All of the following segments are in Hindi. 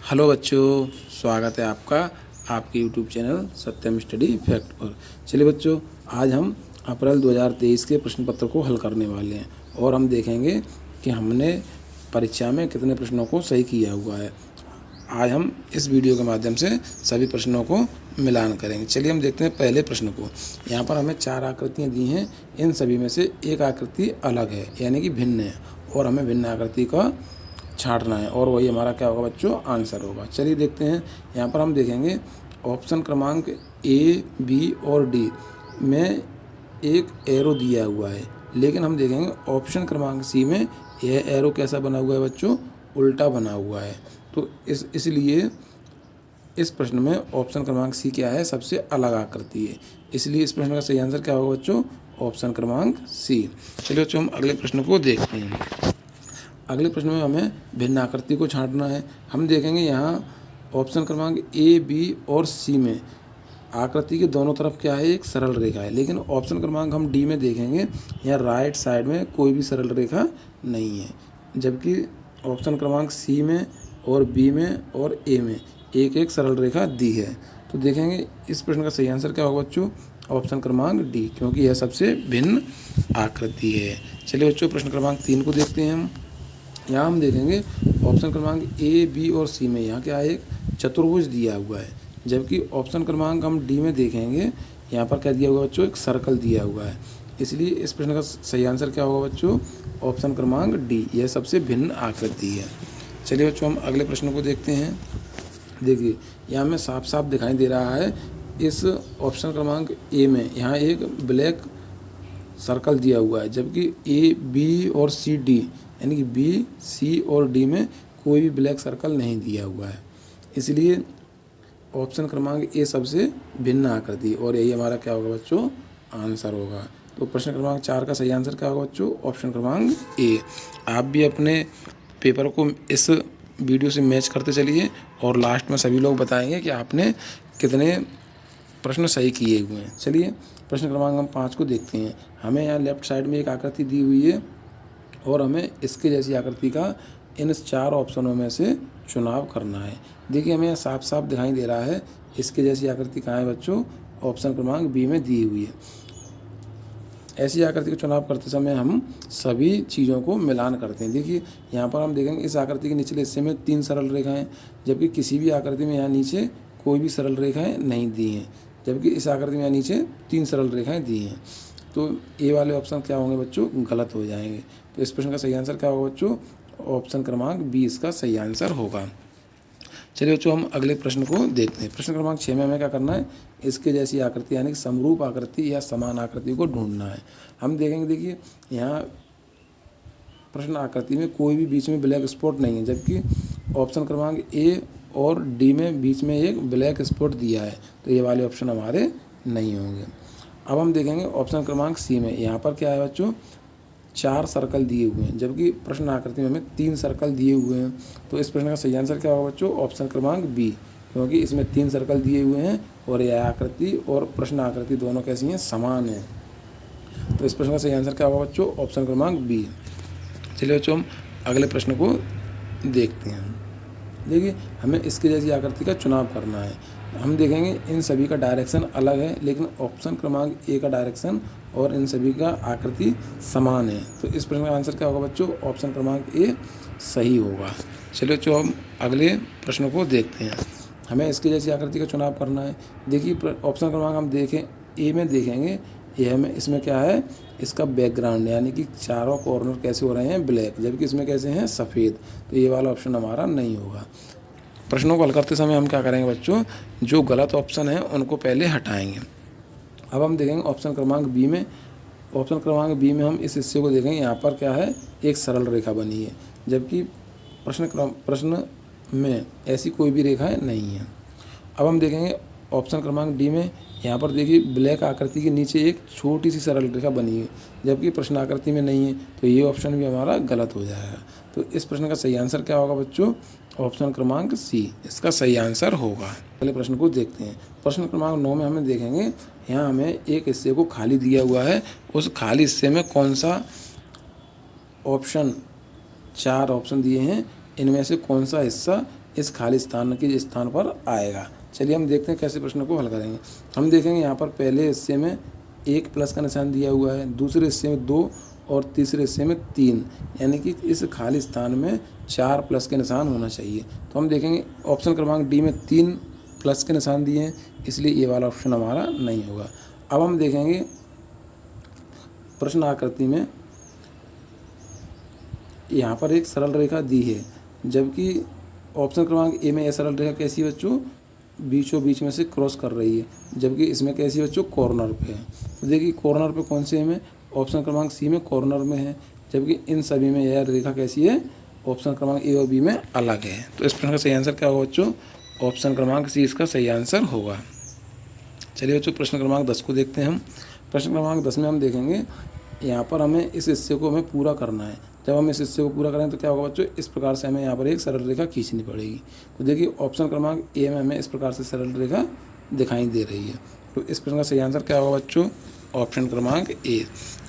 हेलो बच्चों, स्वागत है आपका आपके यूट्यूब चैनल सत्यम स्टडी फैक्ट पर। चलिए बच्चों, आज हम अप्रैल 2023 के प्रश्न पत्र को हल करने वाले हैं और हम देखेंगे कि हमने परीक्षा में कितने प्रश्नों को सही किया हुआ है। आज हम इस वीडियो के माध्यम से सभी प्रश्नों को मिलान करेंगे। चलिए हम देखते हैं पहले प्रश्न को। यहाँ पर हमें 4 आकृतियाँ दी हैं, इन सभी में से एक आकृति अलग है यानी कि भिन्न है और हमें भिन्न आकृति का छांटना है और वही हमारा क्या होगा बच्चों, आंसर होगा। चलिए देखते हैं। यहाँ पर हम देखेंगे ऑप्शन क्रमांक ए, बी और डी में एक एरो दिया हुआ है, लेकिन हम देखेंगे ऑप्शन क्रमांक सी में यह एरो कैसा बना हुआ है बच्चों, उल्टा बना हुआ है। तो इसलिए इस प्रश्न में ऑप्शन क्रमांक सी क्या है, सबसे अलग आकृति है। इसलिए इस प्रश्न का सही आंसर क्या होगा बच्चों, ऑप्शन क्रमांक सी। चलिए बच्चों, हम अगले प्रश्न को देखते हैं। अगले प्रश्न में हमें भिन्न आकृति को छांटना है। हम देखेंगे यहाँ ऑप्शन क्रमांक ए, बी और सी में आकृति के दोनों तरफ क्या है, एक सरल रेखा है, लेकिन ऑप्शन क्रमांक हम डी में देखेंगे यहाँ राइट साइड में कोई भी सरल रेखा नहीं है, जबकि ऑप्शन क्रमांक सी में और बी में और ए में एक एक सरल रेखा दी है। तो देखेंगे इस प्रश्न का सही आंसर क्या होगा बच्चों, ऑप्शन क्रमांक डी, क्योंकि यह सबसे भिन्न आकृति है। चलिए बच्चों, प्रश्न क्रमांक 3 को देखते हैं हम। यहाँ हम देखेंगे ऑप्शन क्रमांक ए, बी और सी में यहाँ क्या है, एक चतुर्भुज दिया हुआ है, जबकि ऑप्शन क्रमांक हम डी में देखेंगे यहाँ पर क्या दिया हुआ है बच्चों, एक सर्कल दिया हुआ है। इसलिए इस प्रश्न का सही आंसर क्या होगा बच्चों, ऑप्शन क्रमांक डी, यह सबसे भिन्न आकृति है। चलिए बच्चों, हम अगले प्रश्न को देखते हैं। देखिए यहाँ में साफ साफ दिखाई दे रहा है, इस ऑप्शन क्रमांक ए में यहाँ एक ब्लैक सर्कल दिया हुआ है, जबकि ए, बी और सी, डी यानी कि बी, सी और डी में कोई भी ब्लैक सर्कल नहीं दिया हुआ है। इसलिए ऑप्शन क्रमांक ए सबसे भिन्न आकृति और यही हमारा क्या होगा बच्चों, आंसर होगा। तो प्रश्न क्रमांक 4 का सही आंसर क्या होगा बच्चों, ऑप्शन क्रमांक ए। आप भी अपने पेपर को इस वीडियो से मैच करते चलिए और लास्ट में सभी लोग बताएंगे कि आपने कितने प्रश्न सही किए हुए हैं। चलिए प्रश्न क्रमांक हम 5 को देखते हैं। हमें यहाँ लेफ्ट साइड में एक आकृति दी हुई है और हमें इसके जैसी आकृति का इन 4 ऑप्शनों में से चुनाव करना है। देखिए हमें साफ साफ दिखाई दे रहा है, इसके जैसी आकृति कहाँ है बच्चों, ऑप्शन क्रमांक बी में दी हुई है। ऐसी आकृति का चुनाव करते समय हम सभी चीज़ों को मिलान करते हैं। देखिए यहाँ पर हम देखेंगे इस आकृति के निचले हिस्से में 3 सरल रेखाएँ, जबकि किसी भी आकृति में यहाँ नीचे कोई भी सरल रेखाएँ नहीं दी हैं, जबकि इस आकृति में यहाँ नीचे 3 सरल रेखाएँ दी हैं। तो ए वाले ऑप्शन क्या होंगे बच्चों, गलत हो जाएंगे। तो इस प्रश्न का सही आंसर क्या होगा बच्चों, ऑप्शन क्रमांक बी इसका सही आंसर होगा। चलिए बच्चों, हम अगले प्रश्न को देखते हैं। प्रश्न क्रमांक 6 में हमें क्या करना है, इसके जैसी आकृति यानी कि समरूप आकृति या समान आकृति को ढूंढना है। हम देखेंगे, देखिए यहाँ प्रश्न आकृति में कोई भी बीच में ब्लैक स्पॉट नहीं है, जबकि ऑप्शन क्रमांक ए और डी में बीच में एक ब्लैक स्पॉट दिया है, तो ये वाले ऑप्शन हमारे नहीं होंगे। अब हम देखेंगे ऑप्शन क्रमांक सी में, यहाँ पर क्या है बच्चों, 4 सर्कल दिए हुए हैं, जबकि प्रश्न आकृति में हमें 3 सर्कल दिए हुए हैं। तो इस प्रश्न का सही आंसर क्या होगा बच्चों, ऑप्शन क्रमांक बी, क्योंकि इसमें 3 सर्कल दिए हुए हैं और यह आकृति और प्रश्न आकृति दोनों कैसी हैं, समान हैं। तो इस प्रश्न का सही आंसर क्या होगा बच्चों, ऑप्शन क्रमांक बी। चलिए बच्चों, हम अगले प्रश्न को देखते हैं। देखिए हमें इसके जैसी आकृति का चुनाव करना है। हम देखेंगे इन सभी का डायरेक्शन अलग है, लेकिन ऑप्शन क्रमांक ए का डायरेक्शन और इन सभी का आकृति समान है। तो इस प्रश्न का आंसर क्या होगा बच्चों, ऑप्शन क्रमांक ए सही होगा। चलिए बच्चों, हम अगले प्रश्न को देखते हैं। हमें इसके जैसी आकृति का चुनाव करना है। देखिए ऑप्शन क्रमांक हम देखें ए में देखेंगे, ये हमें इसमें क्या है, इसका बैकग्राउंड यानी कि चारों कॉर्नर कैसे हो रहे हैं, ब्लैक, जबकि इसमें कैसे हैं, सफ़ेद। तो ये वाला ऑप्शन हमारा नहीं होगा। प्रश्नों को हल करते समय हम क्या करेंगे बच्चों, जो गलत ऑप्शन है उनको पहले हटाएंगे। अब हम देखेंगे ऑप्शन क्रमांक बी में। ऑप्शन क्रमांक बी में हम इस हिस्से को देखेंगे, यहाँ पर क्या है, एक सरल रेखा बनी है, जबकि प्रश्न में ऐसी कोई भी रेखाएं नहीं है। अब हम देखेंगे ऑप्शन क्रमांक डी में, यहाँ पर देखिए ब्लैक आकृति के नीचे एक छोटी सी सरल रेखा बनी है, जबकि प्रश्न आकृति में नहीं है, तो ये ऑप्शन भी हमारा गलत हो जाएगा। तो इस प्रश्न का सही आंसर क्या होगा बच्चों, ऑप्शन क्रमांक सी इसका सही आंसर होगा। अगले प्रश्न को देखते हैं। प्रश्न क्रमांक 9 में हमें देखेंगे, यहाँ हमें एक हिस्से को खाली दिया हुआ है, उस खाली हिस्से में कौन सा ऑप्शन 4 ऑप्शन दिए हैं इनमें से कौन सा हिस्सा इस खाली स्थान के स्थान पर आएगा। चलिए हम देखते हैं कैसे प्रश्न को हल करेंगे। हम देखेंगे यहाँ पर पहले हिस्से में 1 प्लस का निशान दिया हुआ है, दूसरे हिस्से में 2 और तीसरे हिस्से में 3, यानी कि इस खाली स्थान में 4 प्लस के निशान होना चाहिए। तो हम देखेंगे ऑप्शन क्रमांक डी में 3 प्लस के निशान दिए हैं, इसलिए ये वाला ऑप्शन हमारा नहीं होगा। अब हम देखेंगे प्रश्न आकृति में यहाँ पर एक सरल रेखा दी है, जबकि ऑप्शन क्रमांक ए में यह सरल रेखा कैसी बच्चों बीचों बीच में से क्रॉस कर रही है, जबकि इसमें कैसी बच्चों कॉर्नर पे है। तो देखिए कॉर्नर पे कौन से है, में ऑप्शन क्रमांक सी में कॉर्नर में है, जबकि इन सभी में यह रेखा कैसी है ऑप्शन क्रमांक ए और बी में अलग है। तो इस प्रश्न का सही आंसर क्या होगा बच्चों, ऑप्शन क्रमांक सी इसका सही आंसर होगा। चलिए बच्चों प्रश्न क्रमांक 10 को देखते हैं हम। प्रश्न क्रमांक 10 में हम देखेंगे यहाँ पर हमें इस हिस्से को हमें पूरा करना है। जब हम इस हिस्से को पूरा करें तो क्या होगा बच्चों, इस प्रकार से हमें यहाँ पर एक सरल रेखा खींचनी पड़ेगी। तो देखिए ऑप्शन क्रमांक ए में हमें इस प्रकार से सरल रेखा दिखाई दे रही है। तो इस प्रश्न का सही आंसर क्या होगा बच्चों, ऑप्शन क्रमांक ए।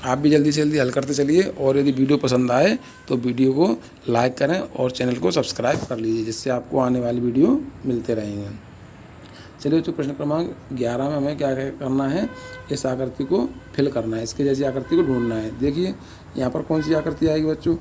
आप भी जल्दी से जल्दी हल करते चलिए, और यदि वीडियो पसंद आए तो वीडियो को लाइक करें और चैनल को सब्सक्राइब कर लीजिए, जिससे आपको आने वाली वीडियो मिलते रहेंगे। चलिए तो प्रश्न क्रमांक 11 में हमें क्या करना है, इस आकृति को फिल करना है, इसके जैसी आकृति को ढूंढना है। देखिए यहाँ पर कौन सी आकृति आएगी बच्चों,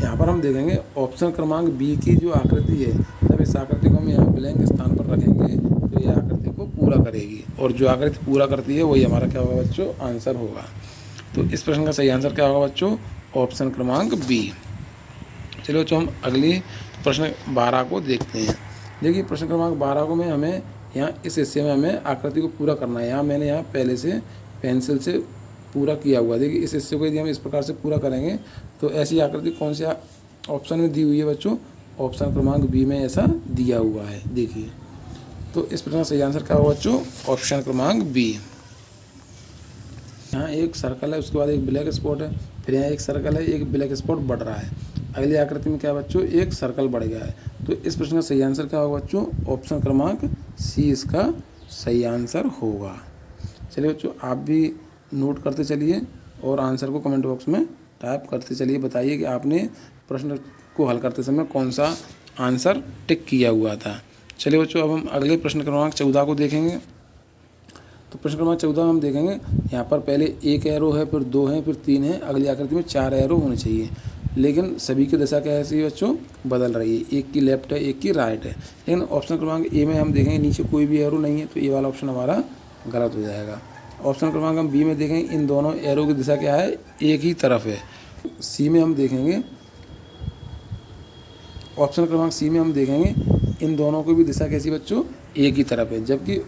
यहाँ पर हम देखेंगे ऑप्शन क्रमांक बी की जो आकृति है, जब इस आकृति को हम यहाँ ब्लैंक स्थान पर रखेंगे तो ये आकृति को पूरा करेगी, और जो आकृति पूरा करती है वही हमारा क्या होगा बच्चों आंसर होगा। तो इस प्रश्न का सही आंसर क्या होगा बच्चों, ऑप्शन क्रमांक बी। चलिए बच्चों हम अगली प्रश्न 12 को देखते हैं। देखिए प्रश्न क्रमांक 12 को में हमें यहाँ इस हिस्से में हमें आकृति को पूरा करना है। यहाँ मैंने यहाँ पहले से पेंसिल से पूरा किया हुआ। देखिए इस हिस्से को यदि हम इस प्रकार से पूरा करेंगे तो ऐसी आकृति कौन से ऑप्शन में दी हुई है बच्चों, ऑप्शन क्रमांक बी में ऐसा दिया हुआ है। देखिए तो इस प्रश्न का सही आंसर क्या होगा बच्चों, ऑप्शन क्रमांक बी। यहाँ एक सर्कल है, उसके बाद एक ब्लैक स्पॉट है, फिर यहाँ एक सर्कल है, एक ब्लैक स्पॉट बढ़ रहा है। अगली आकृति में क्या बच्चों, एक सर्कल बढ़ गया है। तो इस प्रश्न का सही आंसर क्या होगा बच्चों, ऑप्शन क्रमांक सी इसका सही आंसर होगा। चलिए बच्चों आप भी नोट करते चलिए और आंसर को कमेंट बॉक्स में टाइप करते चलिए। बताइए कि आपने प्रश्न को हल करते समय कौन सा आंसर टिक किया हुआ था। चलिए बच्चों अब हम अगले प्रश्न क्रमांक 14 को देखेंगे। तो प्रश्न क्रमांक 14 में हम देखेंगे यहाँ पर पहले एक एरो है, फिर 2 है, फिर 3 है। अगली आकृति में 4 एरो होने चाहिए, लेकिन सभी की दिशा क्या है बच्चों बदल रही है, एक की लेफ्ट है, एक की राइट है। लेकिन ऑप्शन क्रमांक ए में हम देखेंगे नीचे कोई भी एरो नहीं है, तो ये वाला ऑप्शन हमारा गलत हो जाएगा। ऑप्शन क्रमांक हम बी में देखेंगे इन दोनों एरो की दिशा क्या है, एक ही तरफ है। सी में हम देखेंगे ऑप्शन क्रमांक सी में हम देखेंगे इन दोनों की भी दिशा कैसी बच्चों एक ही तरफ है, जबकि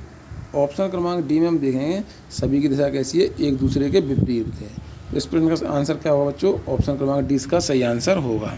ऑप्शन क्रमांक डी में हम देखेंगे सभी की दिशा कैसी है, एक दूसरे के विपरीत है। तो इस प्रश्न का आंसर क्या होगा बच्चों, ऑप्शन क्रमांक डी इसका सही आंसर होगा।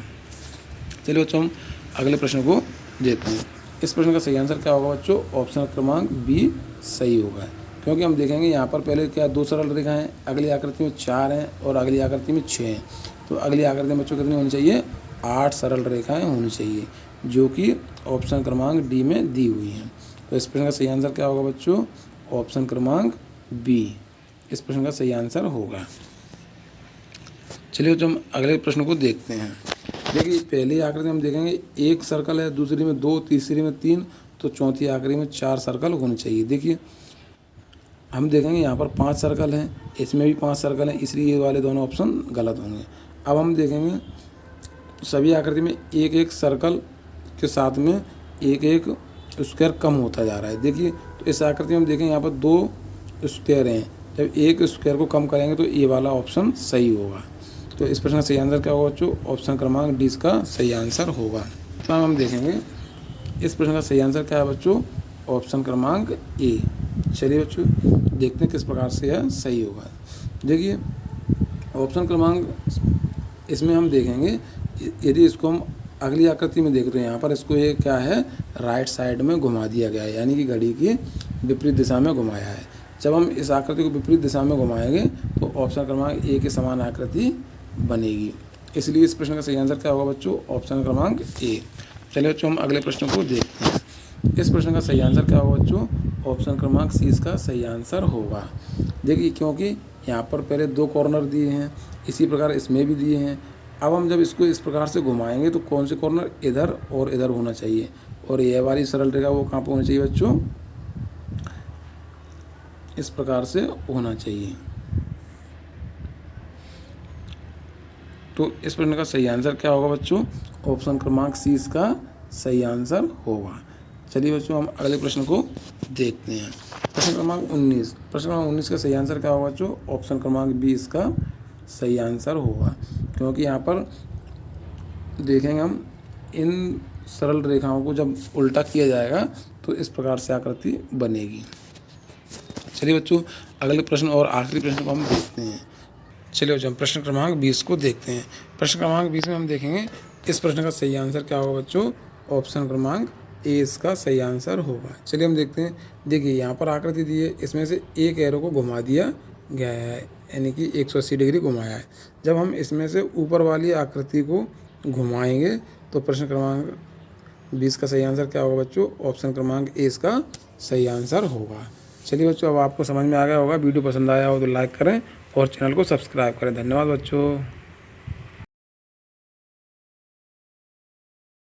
चलिए बच्चों हम अगले प्रश्न को देखते हैं। इस प्रश्न का सही आंसर क्या होगा बच्चों, ऑप्शन क्रमांक बी सही होगा, क्योंकि हम देखेंगे यहाँ पर पहले क्या 2 सरल रेखाएं हैं, अगली आकृति में 4 हैं और अगली आकृति में 6 हैं। तो अगली आकृति में बच्चों कितनी होनी चाहिए, 8 सरल रेखाएं होनी चाहिए, जो कि ऑप्शन क्रमांक डी में दी हुई हैं। तो इस प्रश्न का सही आंसर क्या होगा बच्चों, ऑप्शन क्रमांक बी इस प्रश्न का सही आंसर होगा। चलिए तो हम अगले प्रश्न को देखते हैं। देखिए पहली आकृति हम देखेंगे एक सर्कल है, दूसरी में 2, तीसरी में 3, तो चौथी आकृति में 4 सर्कल होने चाहिए। देखिए हम देखेंगे यहाँ पर 5 सर्कल हैं, इसमें भी 5 सर्कल हैं, इसलिए ये वाले दोनों ऑप्शन गलत होंगे। अब हम देखेंगे सभी आकृति में एक एक सर्कल के साथ में एक एक स्क्वायर कम होता जा रहा है। देखिए तो इस आकृति में हम देखेंगे यहाँ पर 2 स्क्वायर हैं, जब एक स्क्वायर को कम करेंगे तो ये वाला ऑप्शन सही होगा। तो इस प्रश्न का सही आंसर क्या होगा बच्चों, ऑप्शन क्रमांक डी का सही आंसर होगा। तो हम देखेंगे इस प्रश्न का सही आंसर क्या है बच्चों, ऑप्शन क्रमांक ए। चलिए बच्चों देखते हैं किस प्रकार से यह सही होगा। देखिए ऑप्शन क्रमांक इसमें हम देखेंगे यदि इसको हम अगली आकृति में देख रहे हैं, यहाँ पर इसको ये क्या है राइट साइड में घुमा दिया गया है, यानी कि घड़ी की विपरीत दिशा में घुमाया है। जब हम इस आकृति को विपरीत दिशा में घुमाएंगे तो ऑप्शन क्रमांक ए के समान आकृति बनेगी, इसलिए इस प्रश्न का सही आंसर क्या होगा बच्चों, ऑप्शन क्रमांक ए। चलिए बच्चों हम अगले प्रश्न को देखते हैं। इस प्रश्न का सही आंसर क्या होगा बच्चों, ऑप्शन क्रमांक सी इसका सही आंसर होगा। देखिए क्योंकि यहाँ पर पहले 2 कॉर्नर दिए हैं, इसी प्रकार इसमें भी दिए हैं, अब हम जब इसको इस प्रकार से घुमाएंगे तो कौन से कॉर्नर इधर और इधर होना चाहिए, और ये वाली सरल रेखा वो कहाँ पर होनी चाहिए बच्चों, इस प्रकार से होना चाहिए। तो इस प्रश्न का सही आंसर क्या होगा बच्चों, ऑप्शन क्रमांक सी इसका सही आंसर होगा। चलिए बच्चों हम अगले प्रश्न को देखते हैं। प्रश्न क्रमांक 19, प्रश्न क्रमांक 19 का सही आंसर क्या होगा बच्चों, ऑप्शन क्रमांक बी इसका सही आंसर होगा, क्योंकि यहाँ पर देखेंगे हम इन सरल रेखाओं को जब उल्टा किया जाएगा तो इस प्रकार से आकृति बनेगी। चलिए बच्चों अगले प्रश्न और आखिरी प्रश्न को हम देखते हैं। चलिए बच्चों हम प्रश्न क्रमांक 20 को देखते हैं। प्रश्न क्रमांक 20 में हम देखेंगे इस प्रश्न का सही आंसर क्या होगा बच्चों, ऑप्शन क्रमांक ए इसका सही आंसर होगा। चलिए हम देखते हैं। देखिए यहाँ पर आकृति दी है, इसमें से एक एरो को घुमा दिया गया है, यानी कि 180 डिग्री घुमाया है। जब हम इसमें से ऊपर वाली आकृति को घुमाएंगे तो प्रश्न क्रमांक 20 का सही आंसर क्या होगा बच्चों, ऑप्शन क्रमांक ए इसका सही आंसर होगा। चलिए बच्चों अब आपको समझ में आ गया होगा। वीडियो पसंद आया हो तो लाइक करें और चैनल को सब्सक्राइब करें। धन्यवाद बच्चों।